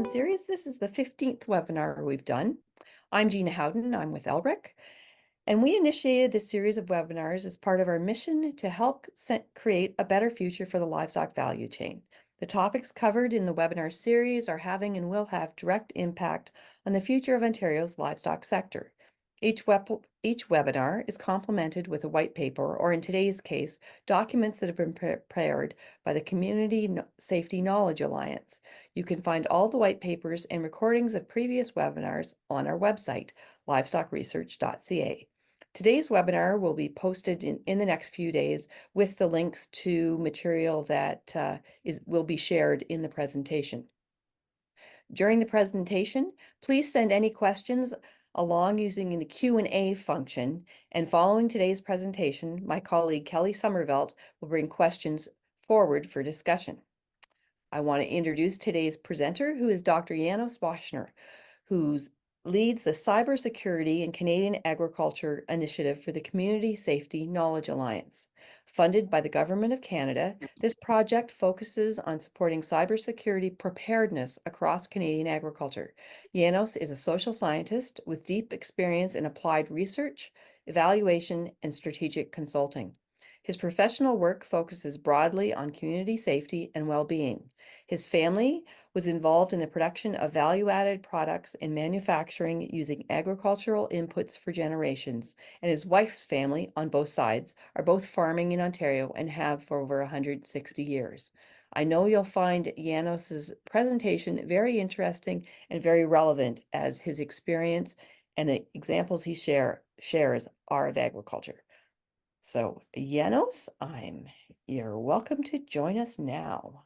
series. This is the 15th webinar we've done. I'm Gina Howden, I'm with LRIC, and we initiated this series of webinars as part of our mission to help create a better future for the livestock value chain. The topics covered in the webinar series are having and will have direct impact on the future of Ontario's livestock sector. Each webinar is complemented with a white paper, or in today's case, documents that have been prepared by the Community Safety Knowledge Alliance. You can find all the white papers and recordings of previous webinars on our website, livestockresearch.ca. Today's webinar will be posted in the next few days with the links to material that will be shared in the presentation. During the presentation, please send any questions along using the Q&A function, and following today's presentation, my colleague Kelly Somervelt will bring questions forward for discussion. I want to introduce today's presenter, who is Dr. Janos Botschner, who leads the Cybersecurity and Canadian Agriculture Initiative for the Community Safety Knowledge Alliance. Funded by the Government of Canada, this project focuses on supporting cybersecurity preparedness across Canadian agriculture. Janos is a social scientist with deep experience in applied research, evaluation, and strategic consulting. His professional work focuses broadly on community safety and well-being. His family was involved in the production of value-added products and manufacturing using agricultural inputs for generations, and his wife's family, on both sides, are both farming in Ontario and have for over 160 years. I know you'll find Janos's presentation very interesting and very relevant, as his experience and the examples he shares are of agriculture. So, Janos, you're welcome to join us now.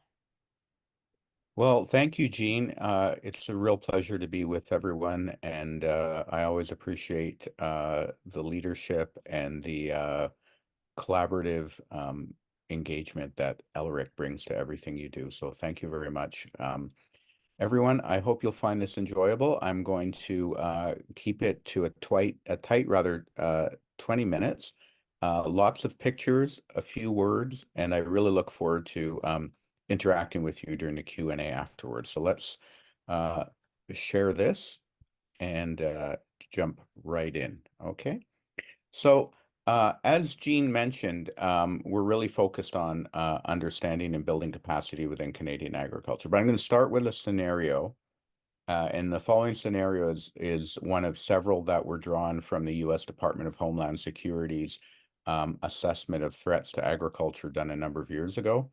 Well, thank you, Jean. It's a real pleasure to be with everyone, and I always appreciate the leadership and the collaborative engagement that LRIC brings to everything you do. So thank you very much. Everyone, I hope you'll find this enjoyable. I'm going to keep it to a tight 20 minutes. Lots of pictures, a few words, and I really look forward to interacting with you during the Q&A afterwards. So let's share this and jump right in, okay? So as Jean mentioned, we're really focused on understanding and building capacity within Canadian agriculture. But I'm going to start with a scenario. And the following scenario is one of several that were drawn from the U.S. Department of Homeland Security's assessment of threats to agriculture done a number of years ago.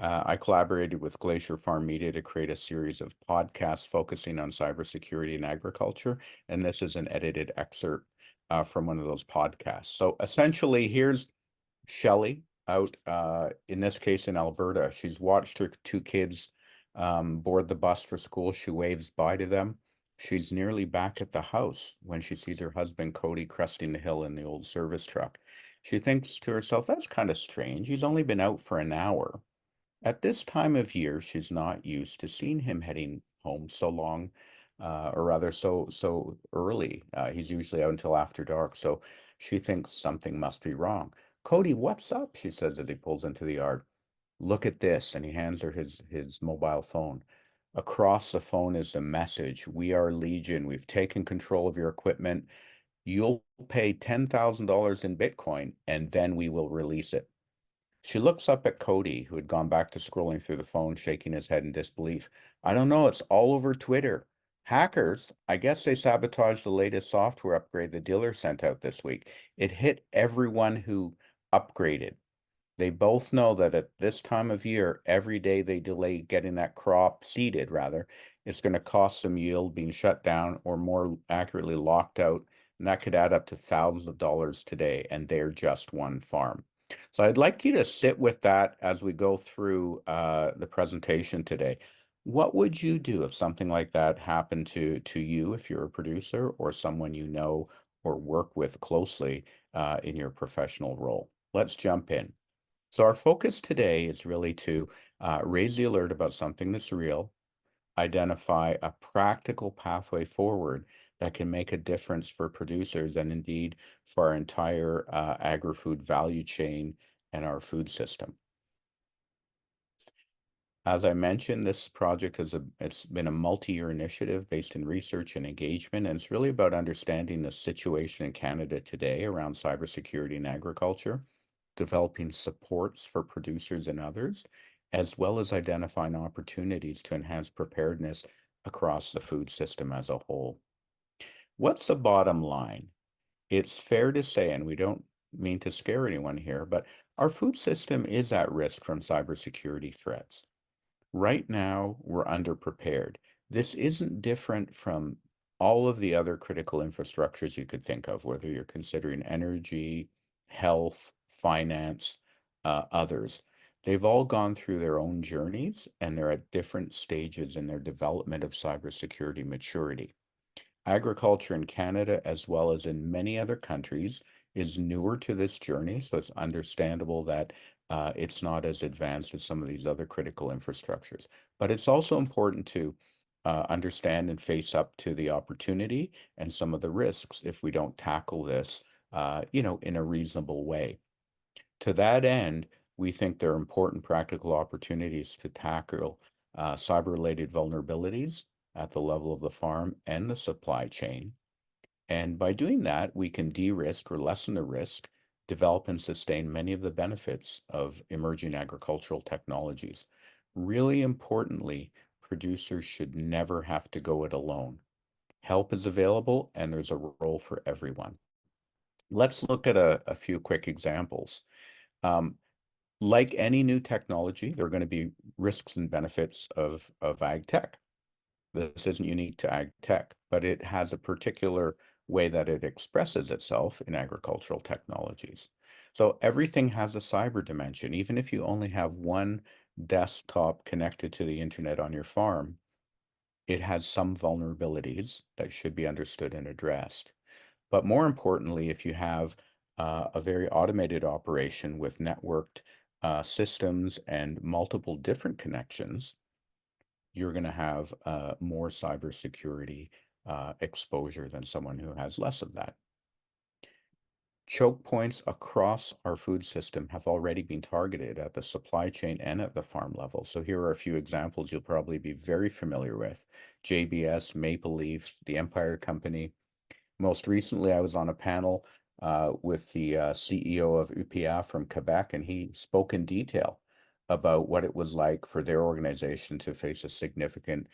I collaborated with Glacier Farm Media to create a series of podcasts focusing on cybersecurity and agriculture, and this is an edited excerpt from one of those podcasts. So essentially, here's Shelley out, in this case in Alberta. She's watched her two kids board the bus for school. She waves bye to them. She's nearly back at the house when she sees her husband, Cody, cresting the hill in the old service truck. She thinks to herself, that's kind of strange. He's only been out for an hour. At this time of year, she's not used to seeing him heading home so long, or rather so early. He's usually out until after dark, so she thinks something must be wrong. Cody, what's up? She says as he pulls into the yard. Look at this, and he hands her his mobile phone. Across the phone is a message. We are Legion. We've taken control of your equipment. You'll pay $10,000 in Bitcoin, and then we will release it. She looks up at Cody, who had gone back to scrolling through the phone, shaking his head in disbelief. I don't know, it's all over Twitter. Hackers, I guess they sabotaged the latest software upgrade the dealer sent out this week. It hit everyone who upgraded. They both know that at this time of year, every day they delay getting that crop seeded, rather, it's going to cost some yield being shut down, or more accurately, locked out. And that could add up to thousands of dollars today, and they're just one farm. So I'd like you to sit with that as we go through the presentation today. What would you do if something like that happened to you, if you're a producer or someone you know or work with closely in your professional role? Let's jump in. So our focus today is really to raise the alert about something that's real, identify a practical pathway forward that can make a difference for producers and indeed for our entire agri-food value chain and our food system. As I mentioned, this project it's been a multi-year initiative based in research and engagement, and it's really about understanding the situation in Canada today around cybersecurity and agriculture, developing supports for producers and others, as well as identifying opportunities to enhance preparedness across the food system as a whole. What's the bottom line? It's fair to say, and we don't mean to scare anyone here, but our food system is at risk from cybersecurity threats. Right now, we're underprepared. This isn't different from all of the other critical infrastructures you could think of, whether you're considering energy, health, finance, others. They've all gone through their own journeys and they're at different stages in their development of cybersecurity maturity. Agriculture in Canada, as well as in many other countries, is newer to this journey, so it's understandable that it's not as advanced as some of these other critical infrastructures. But it's also important to understand and face up to the opportunity and some of the risks if we don't tackle this, in a reasonable way. To that end, we think there are important practical opportunities to tackle cyber-related vulnerabilities at the level of the farm and the supply chain. And by doing that, we can de-risk or lessen the risk, develop and sustain many of the benefits of emerging agricultural technologies. Really importantly, producers should never have to go it alone. Help is available and there's a role for everyone. Let's look at a few quick examples. Um, like any new technology, there are going to be risks and benefits of ag tech. This isn't unique to ag tech, but it has a particular way that it expresses itself in agricultural technologies. So everything has a cyber dimension. Even if you only have one desktop connected to the internet on your farm, it has some vulnerabilities that should be understood and addressed. But more importantly, if you have a very automated operation with networked systems and multiple different connections, you're going to have more cybersecurity exposure than someone who has less of that. Choke points across our food system have already been targeted at the supply chain and at the farm level. So here are a few examples you'll probably be very familiar with. JBS, Maple Leaf, the Empire Company. Most recently, I was on a panel with the CEO of UPA from Quebec, and he spoke in detail about what it was like for their organization to face a significant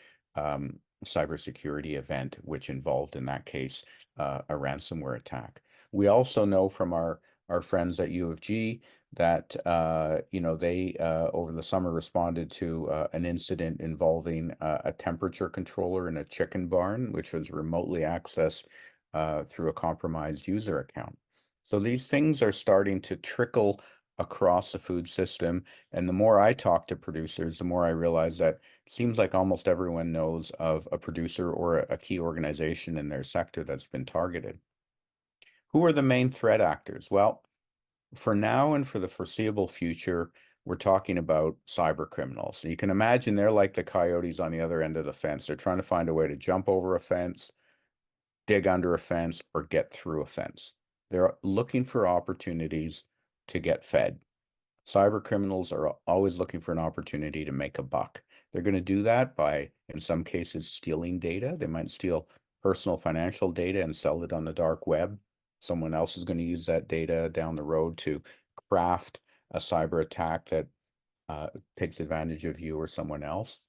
cybersecurity event, which involved, in that case, a ransomware attack. We also know from our friends at U of G that they over the summer responded to an incident involving a temperature controller in a chicken barn, which was remotely accessed through a compromised user account. So these things are starting to trickle across the food system. And the more I talk to producers, the more I realize that it seems like almost everyone knows of a producer or a key organization in their sector that's been targeted. Who are the main threat actors? Well, for now and for the foreseeable future, we're talking about cyber criminals. And you can imagine they're like the coyotes on the other end of the fence. They're trying to find a way to jump over a fence, dig under a fence, or get through a fence. They're looking for opportunities to get fed. Cyber criminals are always looking for an opportunity to make a buck. They're going to do that by, in some cases, stealing data. They might steal personal financial data and sell it on the dark web. Someone else is going to use that data down the road to craft a cyber attack that takes advantage of you or someone else.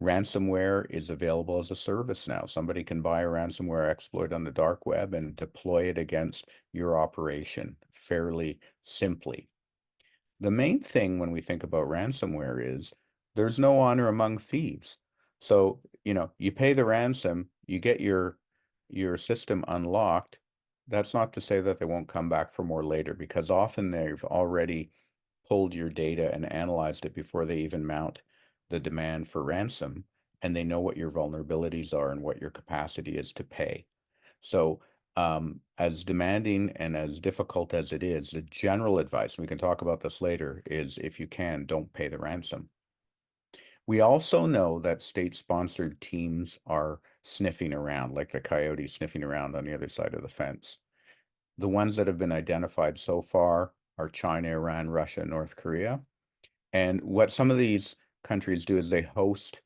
Ransomware is available as a service now. Somebody can buy a ransomware exploit on the dark web and deploy it against your operation fairly simply. The main thing when we think about ransomware is there's no honor among thieves. So, you pay the ransom, you get your system unlocked. That's not to say that they won't come back for more later, because often they've already pulled your data and analyzed it before they even mount the demand for ransom, and they know what your vulnerabilities are and what your capacity is to pay. So, as demanding and as difficult as it is, the general advice, and we can talk about this later, is if you can, don't pay the ransom. We also know that state-sponsored teams are sniffing around, like the coyote sniffing around on the other side of the fence. The ones that have been identified so far are China, Iran, Russia, North Korea. And what some of these countries do is they host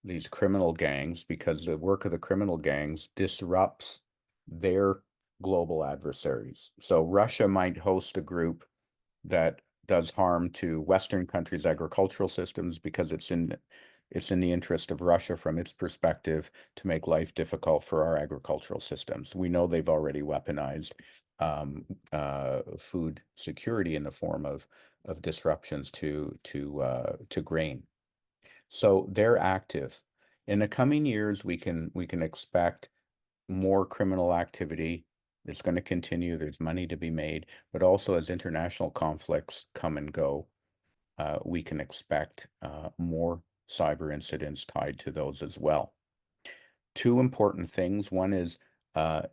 these criminal gangs because the work of the criminal gangs disrupts their global adversaries. So Russia might host a group that does harm to Western countries' agricultural systems because it's in the interest of Russia from its perspective to make life difficult for our agricultural systems. We know they've already weaponized food security in the form of disruptions to grain. So they're active. In the coming years, we can expect more criminal activity. It's going to continue. There's money to be made, but also as international conflicts come and go, we can expect more cyber incidents tied to those as well. Two important things. One is a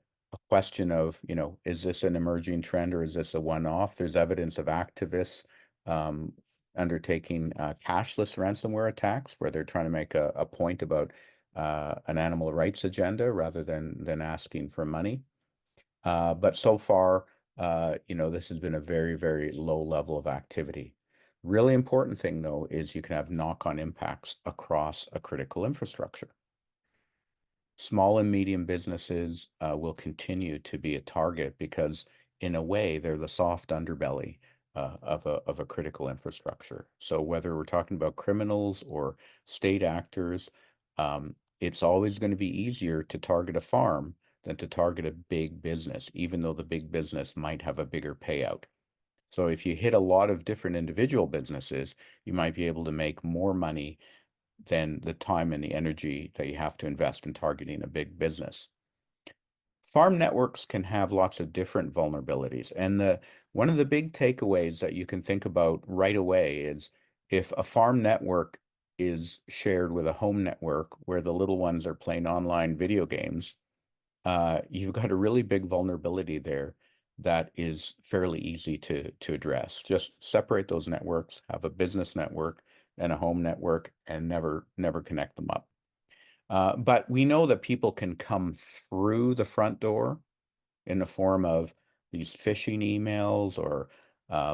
question of, is this an emerging trend or is this a one-off? There's evidence of activists undertaking cashless ransomware attacks where they're trying to make a point about an animal rights agenda rather than asking for money. But so far, this has been a very, very low level of activity. Really important thing, though, is you can have knock-on impacts across a critical infrastructure. Small and medium businesses will continue to be a target because, in a way, they're the soft underbelly of a critical infrastructure. So whether we're talking about criminals or state actors, it's always going to be easier to target a farm than to target a big business, even though the big business might have a bigger payout. So if you hit a lot of different individual businesses, you might be able to make more money than the time and the energy that you have to invest in targeting a big business. Farm networks can have lots of different vulnerabilities. And one of the big takeaways that you can think about right away is if a farm network is shared with a home network where the little ones are playing online video games, you've got a really big vulnerability there that is fairly easy to address. Just separate those networks, have a business network and a home network, and never connect them up. But we know that people can come through the front door in the form of these phishing emails or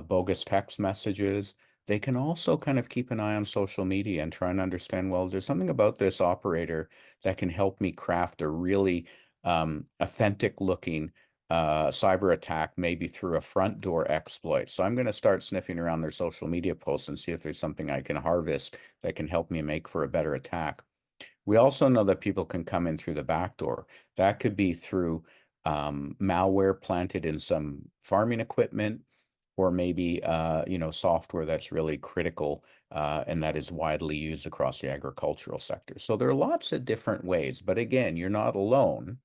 bogus text messages. They can also kind of keep an eye on social media and try and understand, well, there's something about this operator that can help me craft a really authentic looking cyber attack, maybe through a front door exploit. So I'm going to start sniffing around their social media posts and see if there's something I can harvest that can help me make for a better attack. We also know that people can come in through the back door. That could be through malware planted in some farming equipment, or maybe software that's really critical and that is widely used across the agricultural sector. So there are lots of different ways, but again, you're not alone.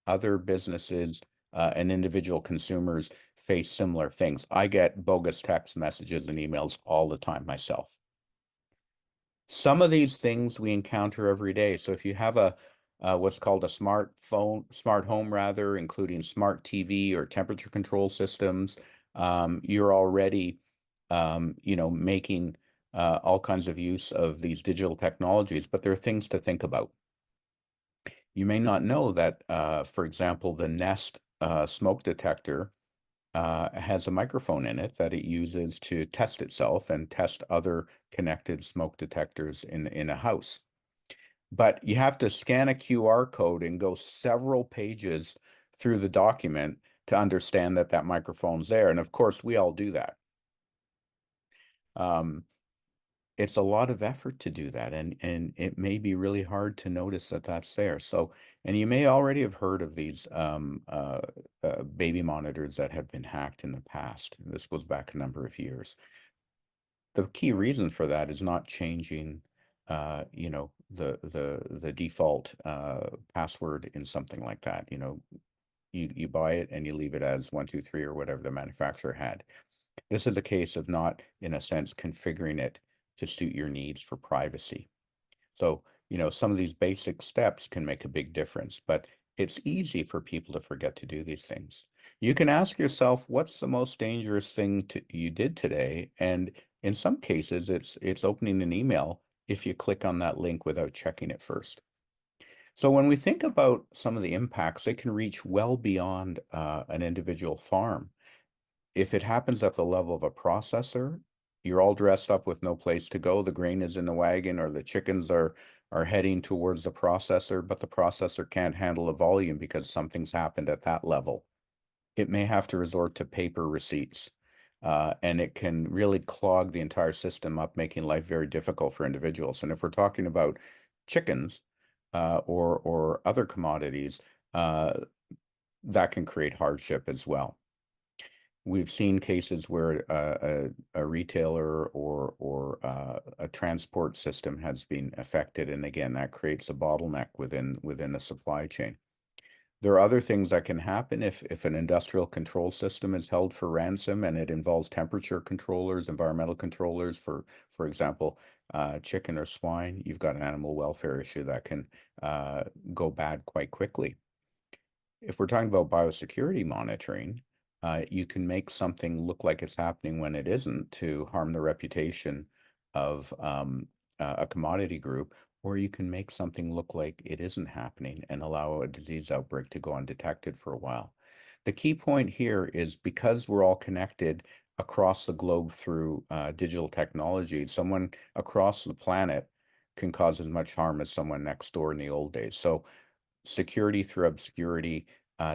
Other businesses and individual consumers face similar things. I get bogus text messages and emails all the time myself. Some of these things we encounter every day. So if you have what's called a smart home rather, including smart TV or temperature control systems, you're already, making all kinds of use of these digital technologies, but there are things to think about. You may not know that, for example, the Nest smoke detector has a microphone in it that it uses to test itself and test other connected smoke detectors in a house. But you have to scan a QR code and go several pages through the document to understand that that microphone's there. And of course, we all do that. It's a lot of effort to do that, and it may be really hard to notice that that's there. So, and you may already have heard of these baby monitors that have been hacked in the past. This goes back a number of years. The key reason for that is not changing, the default password in something like that. You buy it and you leave it as 123 or whatever the manufacturer had. This is a case of not, in a sense, configuring it to suit your needs for privacy. So, some of these basic steps can make a big difference, but it's easy for people to forget to do these things. You can ask yourself, what's the most dangerous thing you did today? And in some cases, it's opening an email if you click on that link without checking it first. So when we think about some of the impacts, they can reach well beyond an individual farm. If it happens at the level of a processor, you're all dressed up with no place to go. The grain is in the wagon, or the chickens are heading towards the processor, but the processor can't handle the volume because something's happened at that level. It may have to resort to paper receipts, and it can really clog the entire system up, making life very difficult for individuals. And if we're talking about chickens, or other commodities, that can create hardship as well. We've seen cases where a retailer or a transport system has been affected, and again, that creates a bottleneck within the supply chain. There are other things that can happen if an industrial control system is held for ransom, and it involves temperature controllers, environmental controllers, for example, chicken or swine. You've got an animal welfare issue that can go bad quite quickly. If we're talking about biosecurity monitoring, you can make something look like it's happening when it isn't, to harm the reputation of a commodity group, or you can make something look like it isn't happening and allow a disease outbreak to go undetected for a while. The key point here is, because we're all connected across the globe through digital technology, someone across the planet can cause as much harm as someone next door in the old days. So security through obscurity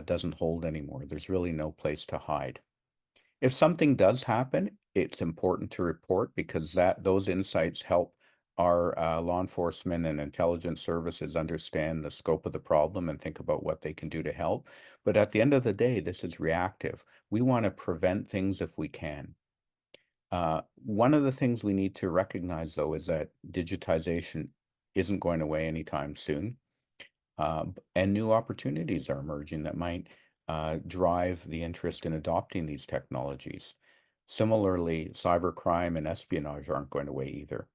doesn't hold anymore. There's really no place to hide. If something does happen, it's important to report, because those insights help our law enforcement and intelligence services understand the scope of the problem and think about what they can do to help. But at the end of the day, this is reactive. We want to prevent things if we can. One of the things we need to recognize, though, is that digitization isn't going away anytime soon. And new opportunities are emerging that might drive the interest in adopting these technologies. Similarly, cybercrime and espionage aren't going away either.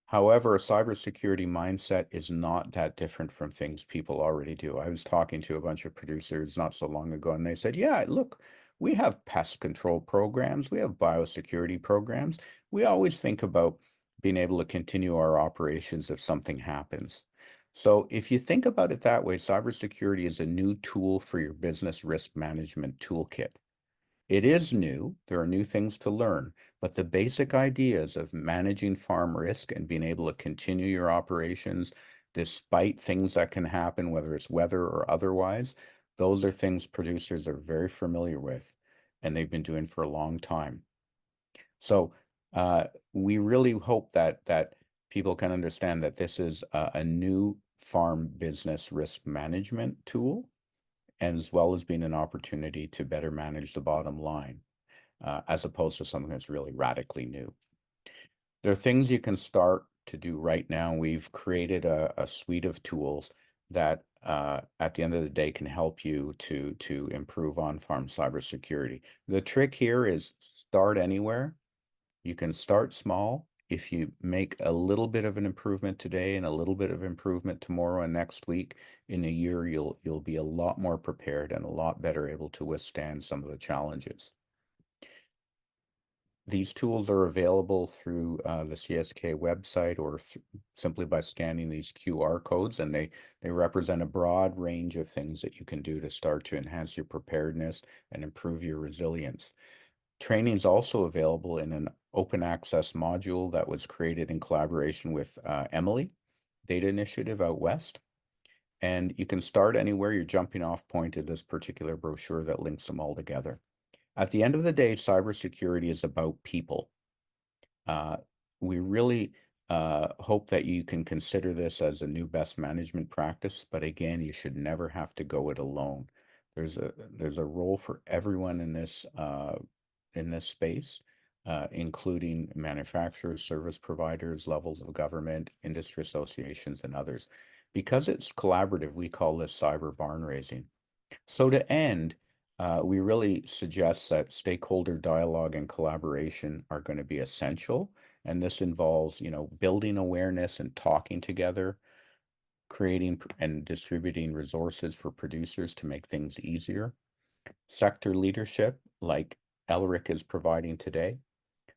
However, a cybersecurity mindset is not that different from things people already do. I was talking to a bunch of producers not so long ago, and they said, yeah, look, we have pest control programs, we have biosecurity programs. We always think about being able to continue our operations if something happens. So if you think about it that way, cybersecurity is a new tool for your business risk management toolkit. It is new, there are new things to learn, but the basic ideas of managing farm risk and being able to continue your operations despite things that can happen, whether it's weather or otherwise, those are things producers are very familiar with, and they've been doing for a long time. So we really hope that people can understand that this is a new farm business risk management tool, as well as being an opportunity to better manage the bottom line, as opposed to something that's really radically new. There are things you can start to do right now. We've created a suite of tools that at the end of the day can help you to improve on-farm cybersecurity. The trick here is start anywhere. You can start small. If you make a little bit of an improvement today and a little bit of improvement tomorrow and next week, in a year, you'll be a lot more prepared and a lot better able to withstand some of the challenges. These tools are available through the CSK website, or simply by scanning these QR codes, and they represent a broad range of things that you can do to start to enhance your preparedness and improve your resilience. Training is also available in an open access module that was created in collaboration with Emily Data Initiative out west. And you can start anywhere. Your jumping off point is this particular brochure that links them all together. At the end of the day, cybersecurity is about people. We really hope that you can consider this as a new best management practice, but again, you should never have to go it alone. There's a role for everyone in this space, including manufacturers, service providers, levels of government, industry associations, and others. Because it's collaborative, we call this cyber barn raising. So to end, we really suggest that stakeholder dialogue and collaboration are going to be essential. And this involves, building awareness and talking together, creating and distributing resources for producers to make things easier. Sector leadership, like LRIC is providing today.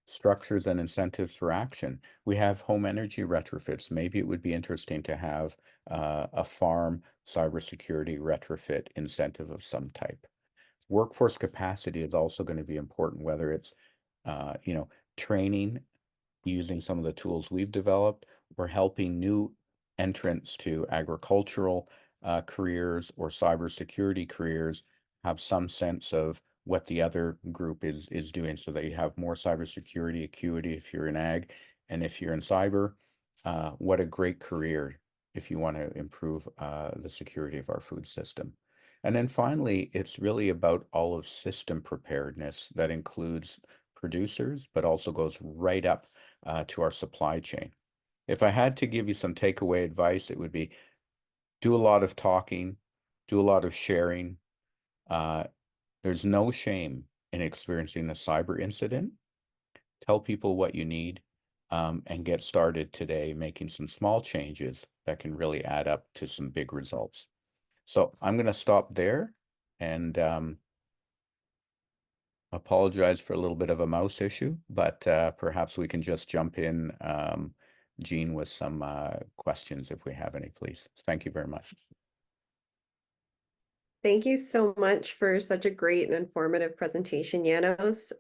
Structures and incentives for action. We have home energy retrofits. Maybe it would be interesting to have a farm cybersecurity retrofit incentive of some type. Workforce capacity is also going to be important, whether it's training using some of the tools we've developed. We're helping new entrants to agricultural careers or cybersecurity careers have some sense of what the other group is doing, so that you have more cybersecurity acuity if you're in ag, and if you're in cyber, what a great career if you want to improve the security of our food system. And then finally, it's really about all of system preparedness that includes producers, but also goes right up to our supply chain. If I had to give you some takeaway advice, it would be do a lot of talking, do a lot of sharing. Uh, there's no shame in experiencing a cyber incident. Tell people what you need, and get started today making some small changes that can really add up to some big results. So I'm going to stop there and apologize for a little bit of a mouse issue, but perhaps we can just jump in, Jean, with some questions if we have any, please. Thank you very much. Thank you so much for such a great and informative presentation, Janos.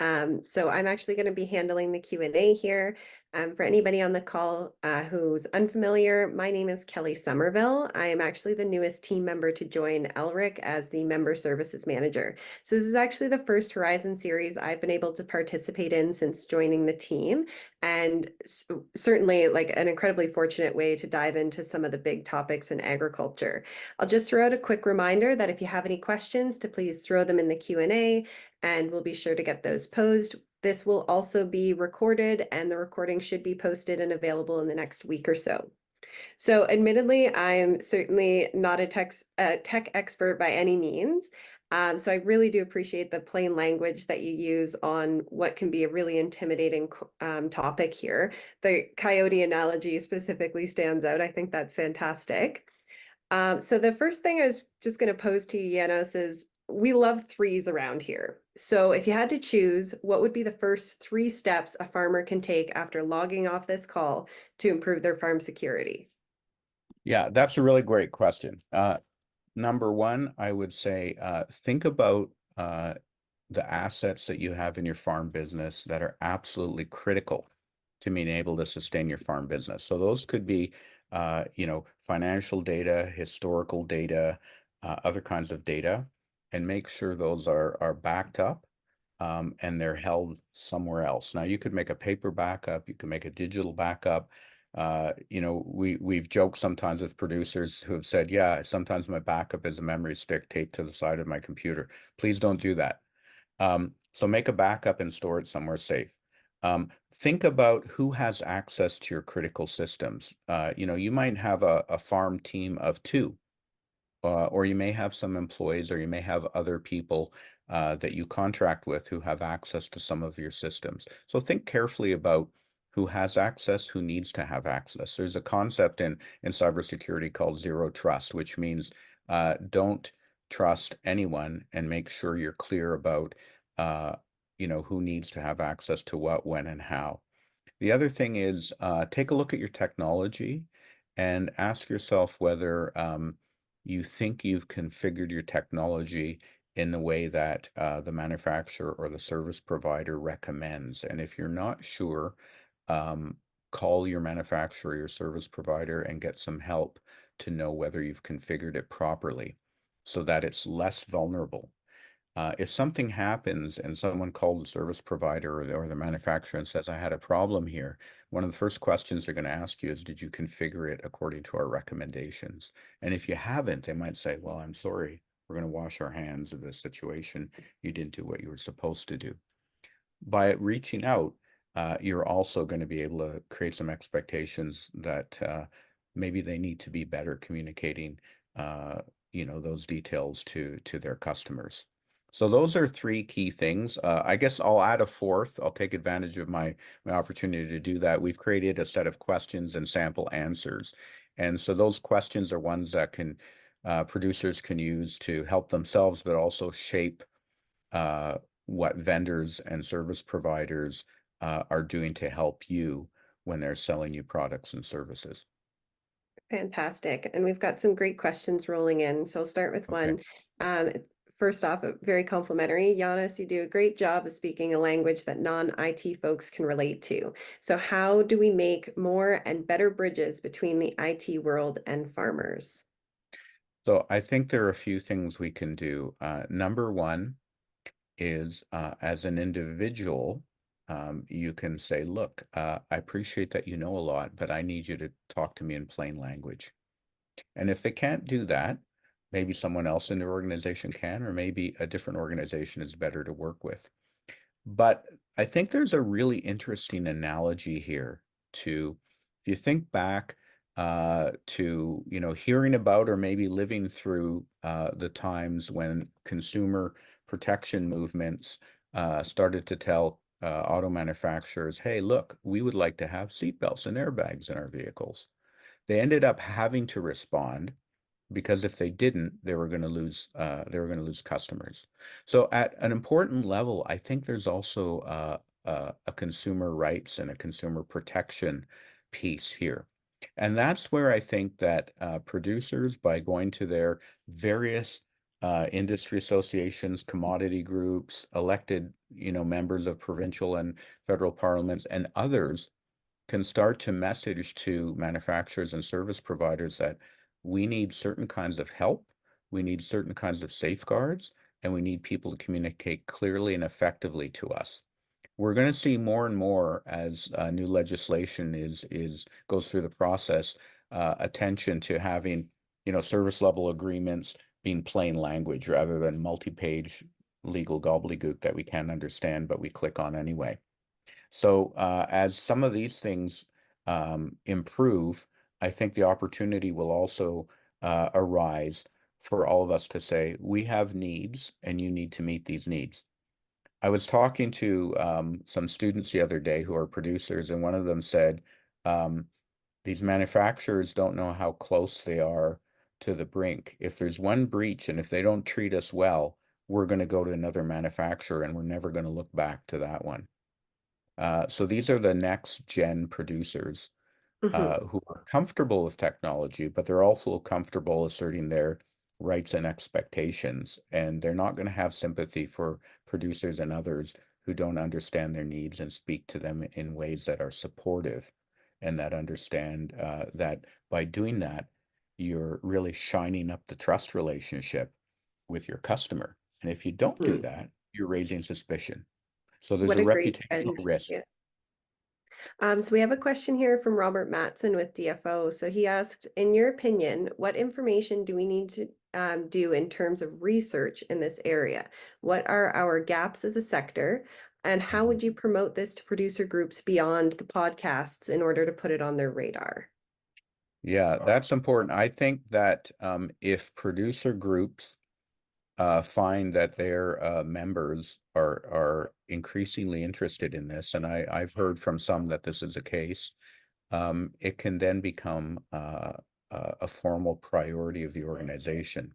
So I'm actually going to be handling the Q&A here. For anybody on the call who's unfamiliar, my name is Kelly Somerville. I am actually the newest team member to join LRIC as the Member Services Manager. So this is actually the first Horizon series I've been able to participate in since joining the team, and certainly like an incredibly fortunate way to dive into some of the big topics in agriculture. I'll just throw out a quick reminder that if you have any questions, to please throw them in the Q&A, and we'll be sure to get those posed. This will also be recorded, and the recording should be posted and available in the next week or so. So admittedly, I am certainly not a tech expert by any means. So I really do appreciate the plain language that you use on what can be a really intimidating topic here. The coyote analogy specifically stands out. I think that's fantastic. So the first thing I was just going to pose to you, Janos, is we love threes around here. So if you had to choose, what would be the first 3 steps a farmer can take after logging off this call to improve their farm security? Yeah, that's a really great question. Number one, I would say think about the assets that you have in your farm business that are absolutely critical to being able to sustain your farm business. So those could be, financial data, historical data, other kinds of data, and make sure those are backed up, and they're held somewhere else. Now, you could make a paper backup, you can make a digital backup. We've joked sometimes with producers who have said, yeah, sometimes my backup is a memory stick taped to the side of my computer. Please don't do that. So make a backup and store it somewhere safe. Think about who has access to your critical systems. You might have a farm team of 2, or you may have some employees, or you may have other people that you contract with who have access to some of your systems. So think carefully about who has access, who needs to have access. There's a concept in cybersecurity called zero trust, which means don't trust anyone, and make sure you're clear about who needs to have access to what, when, and how. The other thing is take a look at your technology and ask yourself whether you think you've configured your technology in the way that the manufacturer or the service provider recommends. And if you're not sure, call your manufacturer, your service provider, and get some help to know whether you've configured it properly so that it's less vulnerable. If something happens and someone calls the service provider or the manufacturer and says, I had a problem here, one of the first questions they're going to ask you is, did you configure it according to our recommendations? And if you haven't, they might say, well, I'm sorry, we're going to wash our hands of this situation. You didn't do what you were supposed to do. By reaching out, you're also going to be able to create some expectations that maybe they need to be better communicating, those details to their customers. So those are 3 key things. I guess I'll add a fourth. I'll take advantage of my opportunity to do that. We've created a set of questions and sample answers. And so those questions are ones that producers can use to help themselves, but also shape what vendors and service providers are doing to help you when they're selling you products and services. Fantastic. And we've got some great questions rolling in. So I'll start with Okay. one. first off, very complimentary. Janos, you do a great job of speaking a language that non-IT folks can relate to. So how do we make more and better bridges between the IT world and farmers? So I think there are a few things we can do. Number one is as an individual, you can say, look, I appreciate that you know a lot, but I need you to talk to me in plain language. And if they can't do that, maybe someone else in their organization can, or maybe a different organization is better to work with. But I think there's a really interesting analogy here to, if you think back to, hearing about or maybe living through the times when consumer protection movements started to tell auto manufacturers, hey, look, we would like to have seatbelts and airbags in our vehicles. They ended up having to respond because if they didn't, they were going to lose customers. So at an important level, I think there's also a consumer rights and a consumer protection piece here. And that's where I think that producers, by going to their various industry associations, commodity groups, elected, members of provincial and federal parliaments, and others, can start to message to manufacturers and service providers that we need certain kinds of help, we need certain kinds of safeguards, and we need people to communicate clearly and effectively to us. We're going to see more and more as new legislation goes through the process, attention to having, service level agreements being plain language rather than multi-page legal gobbledygook that we can't understand, but we click on anyway. So as some of these things improve, I think the opportunity will also arise for all of us to say, we have needs and you need to meet these needs. I was talking to some students the other day who are producers, and one of them said, these manufacturers don't know how close they are to the brink. If there's one breach and if they don't treat us well, we're going to go to another manufacturer and we're never going to look back to that one. So these are the next gen producers who are comfortable with technology, but they're also comfortable asserting their rights and expectations. And they're not going to have sympathy for producers and others who don't understand their needs and speak to them in ways that are supportive and that understand that by doing that, you're really shining up the trust relationship with your customer. And if you don't do that, you're raising suspicion. So there's What a a great reputational end. risk. Yeah. So we have a question here from Robert Matson with DFO. So he asked, in your opinion, what information do we need to do in terms of research in this area? What are our gaps as a sector? And how would you promote this to producer groups beyond the podcasts in order to put it on their radar? Yeah, that's important. I think that if producer groups find that their members are increasingly interested in this, and I've heard from some that this is a case, it can then become a formal priority of the organization.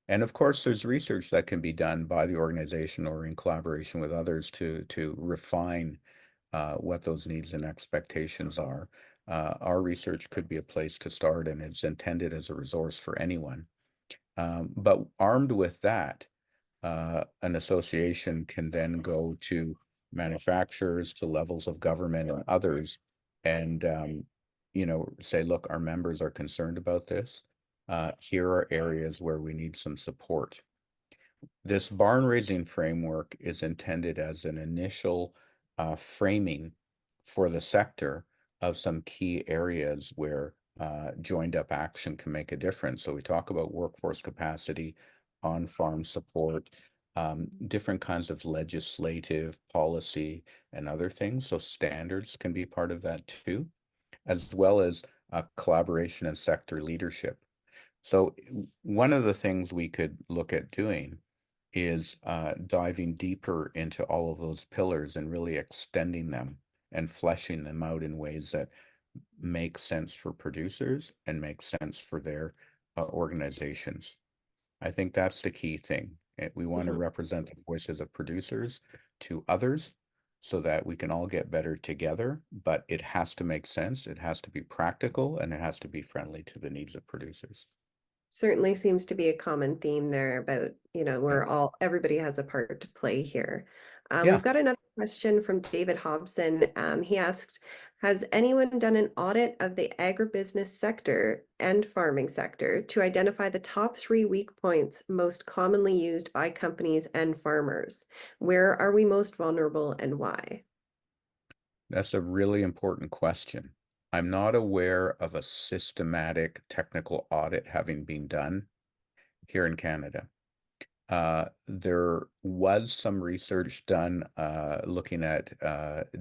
And of course, there's research that can be done by the organization or in collaboration with others to refine what those needs and expectations are. Our research could be a place to start, and it's intended as a resource for anyone. But armed with that, an association can then go to manufacturers, to levels of government and others, and say, look, our members are concerned about this. Here are areas where we need some support. This barn raising framework is intended as an initial framing for the sector of some key areas where joined up action can make a difference. So we talk about workforce capacity, on-farm support, different kinds of legislative policy and other things. So standards can be part of that too, as well as collaboration and sector leadership. So one of the things we could look at doing is diving deeper into all of those pillars and really extending them and fleshing them out in ways that make sense for producers and make sense for their organizations. I think that's the key thing. We want to represent the voices of producers to others so that we can all get better together, but it has to make sense, it has to be practical, and it has to be friendly to the needs of producers. Certainly seems to be a common theme there about, Yeah. everybody has a part to play here. We've Yeah. got another question from David Hobson. He asked, has anyone done an audit of the agribusiness sector and farming sector to identify the top 3 weak points most commonly used by companies and farmers? Where are we most vulnerable and why? That's a really important question. I'm not aware of a systematic technical audit having been done here in Canada. There was some research done looking at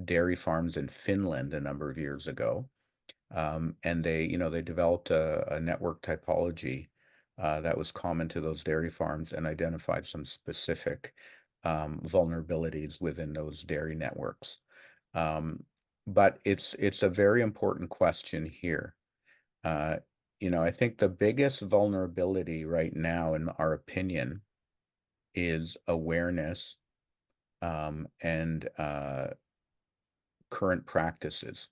dairy farms in Finland a number of years ago. And they developed a network typology that was common to those dairy farms and identified some specific vulnerabilities within those dairy networks. Um, but it's a very important question here. Uh, I think the biggest vulnerability right now, in our opinion, is awareness and current practices.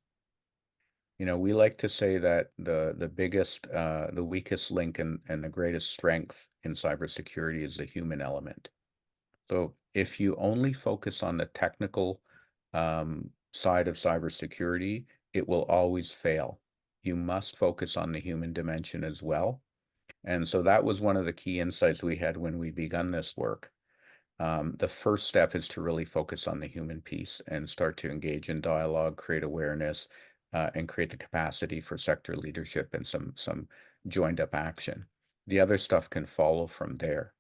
We like to say that the biggest, the weakest link and the greatest strength in cybersecurity is the human element. So if you only focus on the technical side of cybersecurity, it will always fail. You must focus on the human dimension as well. And so that was one of the key insights we had when we begun this work. The first step is to really focus on the human piece and start to engage in dialogue, create awareness, and create the capacity for sector leadership and some joined up action. The other stuff can follow from there.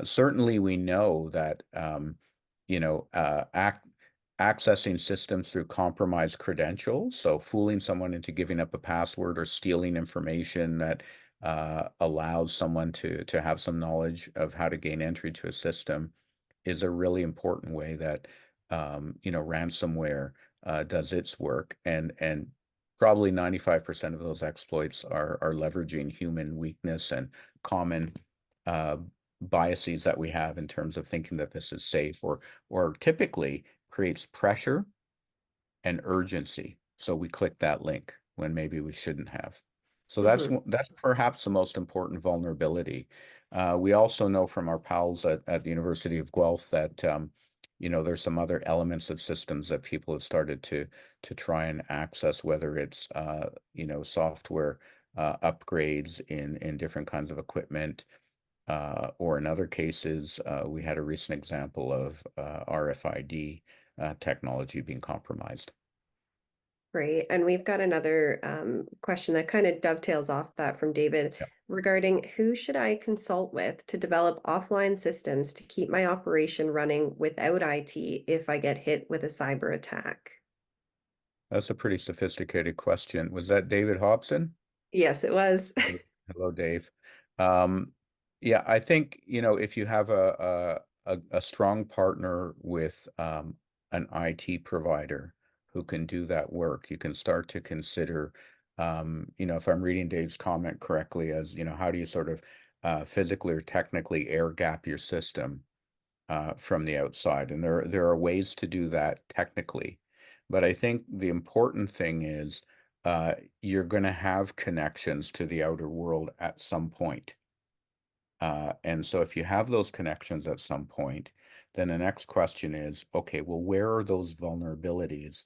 Certainly, we know that accessing systems through compromised credentials, so fooling someone into giving up a password or stealing information that allows someone to have some knowledge of how to gain entry to a system, is a really important way that ransomware does its work, and probably 95% of those exploits are leveraging human weakness and common uh, biases that we have in terms of thinking that this is safe, or typically creates pressure and urgency. So we click that link when maybe we shouldn't have. So that's perhaps the most important vulnerability. We also know from our pals at the University of Guelph that there's some other elements of systems that people have started to try and access, whether it's software upgrades in different kinds of equipment, or in other cases, we had a recent example of RFID technology being compromised. Great. And we've got another question that kind of dovetails off that from David Yeah, regarding who should I consult with to develop offline systems to keep my operation running without IT if I get hit with a cyber attack? that's a pretty sophisticated question. Was that David Hobson? Yes, it was. Hello, Dave. Um, yeah, I think, if you have a strong partner with an IT provider who can do that work, you can start to consider, if I'm reading Dave's comment correctly, as, how do you sort of physically or technically air gap your system from the outside? And there are ways to do that technically. But I think the important thing is you're going to have connections to the outer world at some point. And so if you have those connections at some point, then the next question is, okay, well, where are those vulnerabilities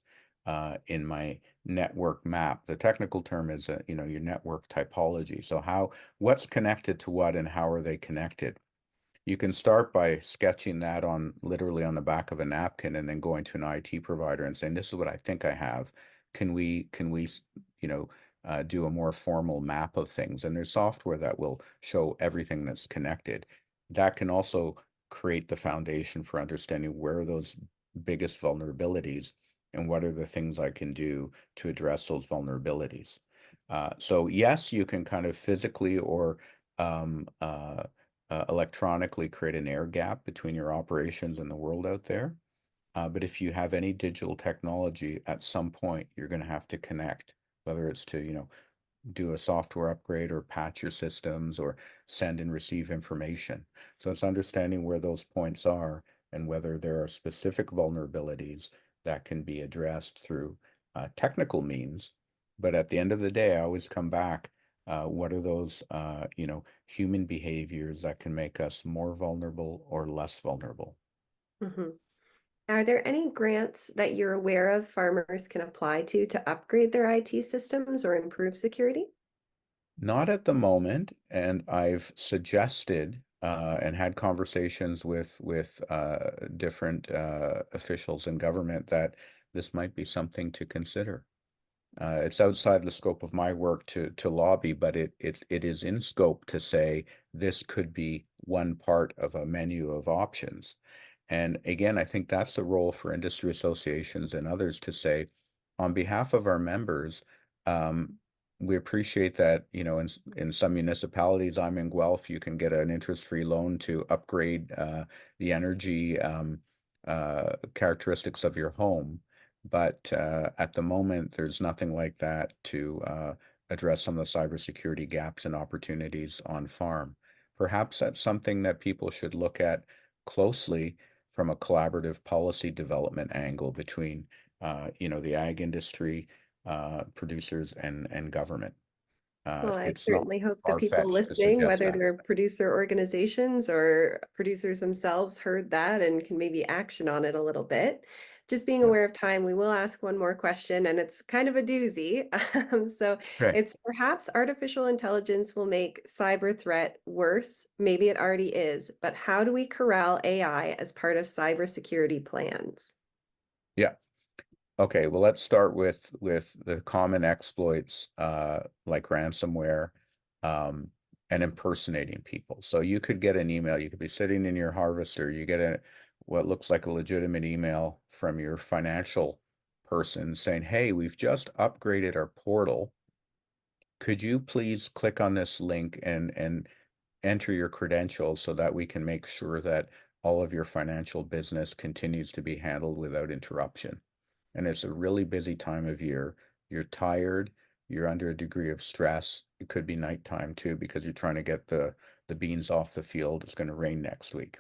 in my network map? The technical term is, your network typology. So what's connected to what and how are they connected? You can start by sketching that literally on the back of a napkin and then going to an IT provider and saying, this is what I think I have. Can we, do a more formal map of things? And there's software that will show everything that's connected. That can also create the foundation for understanding where are those biggest vulnerabilities and what are the things I can do to address those vulnerabilities. So yes, you can kind of physically or electronically create an air gap between your operations and the world out there. But if you have any digital technology, at some point you're going to have to connect, whether it's to, do a software upgrade or patch your systems or send and receive information. So it's understanding where those points are and whether there are specific vulnerabilities that can be addressed through technical means. But at the end of the day, I always come back What are those, human behaviors that can make us more vulnerable or less vulnerable? Mhm. Are there any grants that you're aware of farmers can apply to upgrade their IT systems or improve security? Not at the moment, and I've suggested and had conversations with different officials in government that this might be something to consider. It's outside the scope of my work to lobby, but it is in scope to say this could be one part of a menu of options. And again, I think that's the role for industry associations and others to say, on behalf of our members, um, we appreciate that, in some municipalities, I'm in Guelph, you can get an interest-free loan to upgrade the energy characteristics of your home. But at the moment, there's nothing like that to address some of the cybersecurity gaps and opportunities on farm. Perhaps that's something that people should look at closely from a collaborative policy development angle between, the ag industry, producers, and government. Well, I It's not certainly hope the people far-fetched to listening, suggest whether that. they're producer organizations or producers themselves, heard that and can maybe action on it a little bit. Just being Yeah. aware of time, we will ask one more question, and it's kind of a doozy. So Okay. it's perhaps artificial intelligence will make cyber threat worse. Maybe it already is, but how do we corral AI as part of cybersecurity plans? Yeah. Okay, well, let's start with the common exploits like ransomware and impersonating people. So you could get an email, you could be sitting in your harvester, you get what looks like a legitimate email from your financial person saying, "Hey, we've just upgraded our portal. Could you please click on this link and enter your credentials so that we can make sure that all of your financial business continues to be handled without interruption?" And it's a really busy time of year. You're tired, you're under a degree of stress. It could be nighttime too because you're trying to get the beans off the field. It's going to rain next week.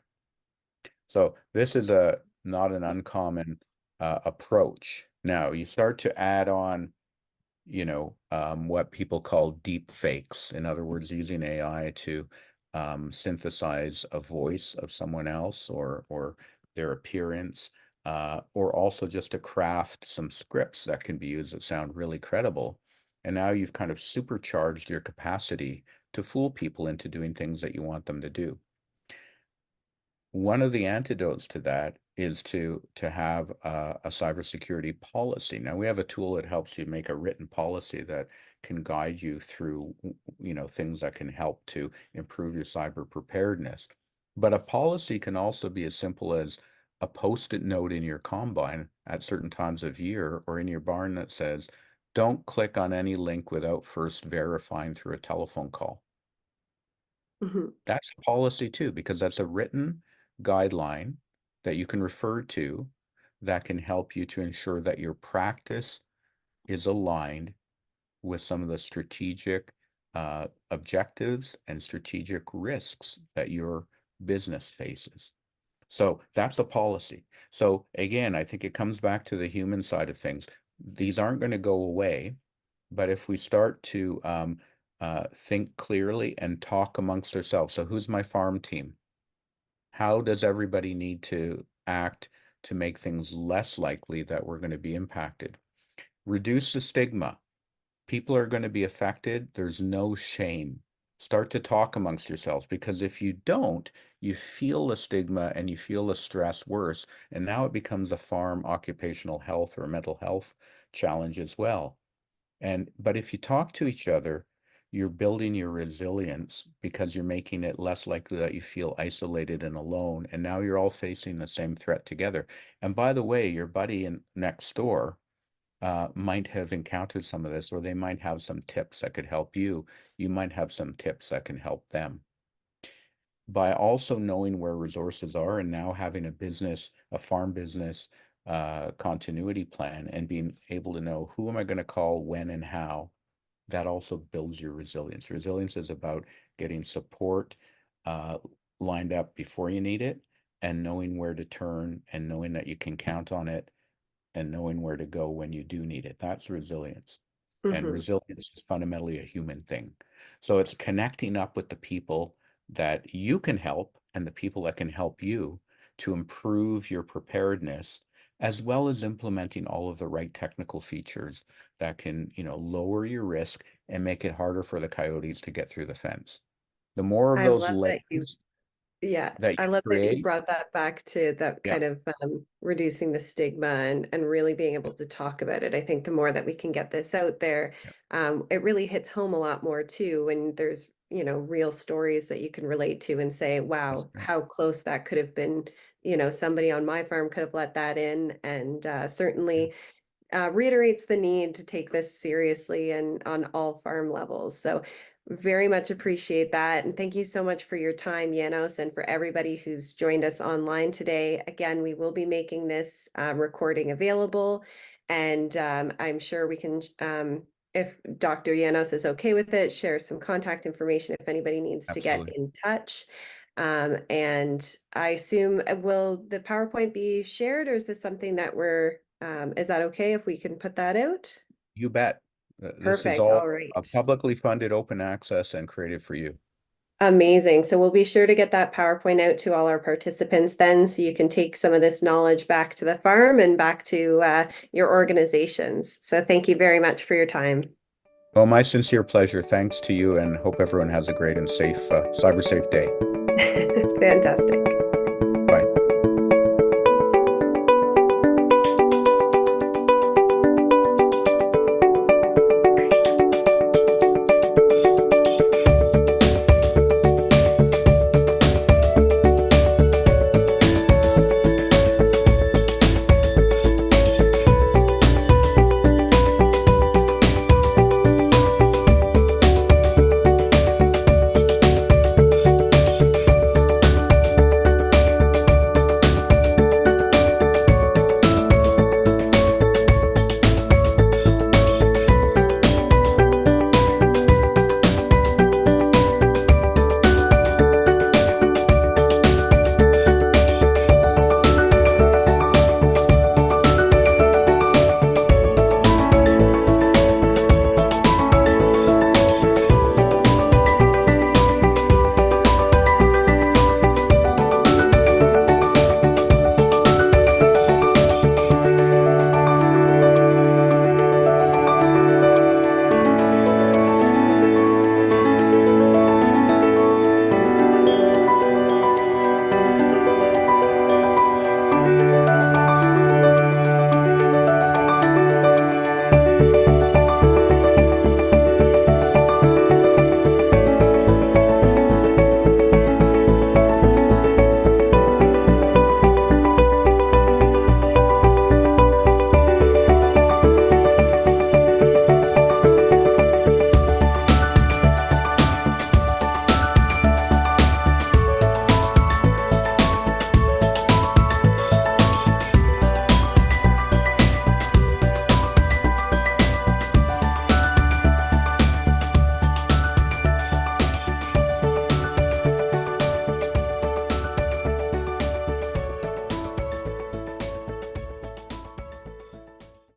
So this is a not an uncommon approach. Now you start to add on, what people call deep fakes. In other words, using AI to synthesize a voice of someone else or their appearance, or also just to craft some scripts that can be used that sound really credible. And now you've kind of supercharged your capacity to fool people into doing things that you want them to do. One of the antidotes to that is to have a cybersecurity policy. Now we have a tool that helps you make a written policy that can guide you through, things that can help to improve your cyber preparedness. But a policy can also be as simple as a post-it note in your combine at certain times of year or in your barn that says, "Don't click on any link without first verifying through a telephone call." Mhm. That's a policy too, because that's a written guideline that you can refer to that can help you to ensure that your practice is aligned with some of the strategic objectives and strategic risks that your business faces. So that's a policy. So again, I think it comes back to the human side of things. These aren't going to go away, but if we start to think clearly and talk amongst ourselves. So who's my farm team? How does everybody need to act to make things less likely that we're going to be impacted? Reduce the stigma. People are going to be affected. There's no shame. Start to talk amongst yourselves because if you don't, you feel the stigma and you feel the stress worse. And now it becomes a farm occupational health or mental health challenge as well. But if you talk to each other, you're building your resilience because you're making it less likely that you feel isolated and alone. And now you're all facing the same threat together. And by the way, your buddy next door might have encountered some of this, or they might have some tips that could help you. You might have some tips that can help them. By also knowing where resources are and now having a farm business continuity plan and being able to know who am I going to call, when, and how, that also builds your resilience. Resilience is about getting support uh, lined up before you need it and knowing where to turn and knowing that you can count on it and knowing where to go when you do need it. That's resilience. and resilience is fundamentally a human thing. So it's connecting up with the people that you can help and the people that can help you to improve your preparedness, as well as implementing all of the right technical features that can, lower your risk and make it harder for the coyotes to get through the fence. The more of I those love that you layers Yeah, that I you love that you create, brought that back to that yeah, kind of reducing the stigma and really being able to talk about it. I think the more that we can get this out there, yeah, it really hits home a lot more too when there's, real stories that you can relate to and say, that's wow, right. how close that could have been. Somebody on my farm could have let that in. And Yeah, certainly reiterates the need to take this seriously and on all farm levels. So very much appreciate that. And thank you so much for your time, Janos, and for everybody who's joined us online today. Again, we will be making this recording available, and I'm sure we can, if Dr. Janos is okay with it, share some contact information if anybody needs to get absolutely. in touch. And I assume, will the PowerPoint be shared, or is this something that is that okay if we can put that out? You bet. This is Perfect. all All right. publicly funded open access and created for you. Amazing. So we'll be sure to get that PowerPoint out to all our participants then, so you can take some of this knowledge back to the farm and back to your organizations. So thank you very much for your time. Well, my sincere pleasure. Thanks to you, and hope everyone has a great and safe, cyber safe day. Fantastic.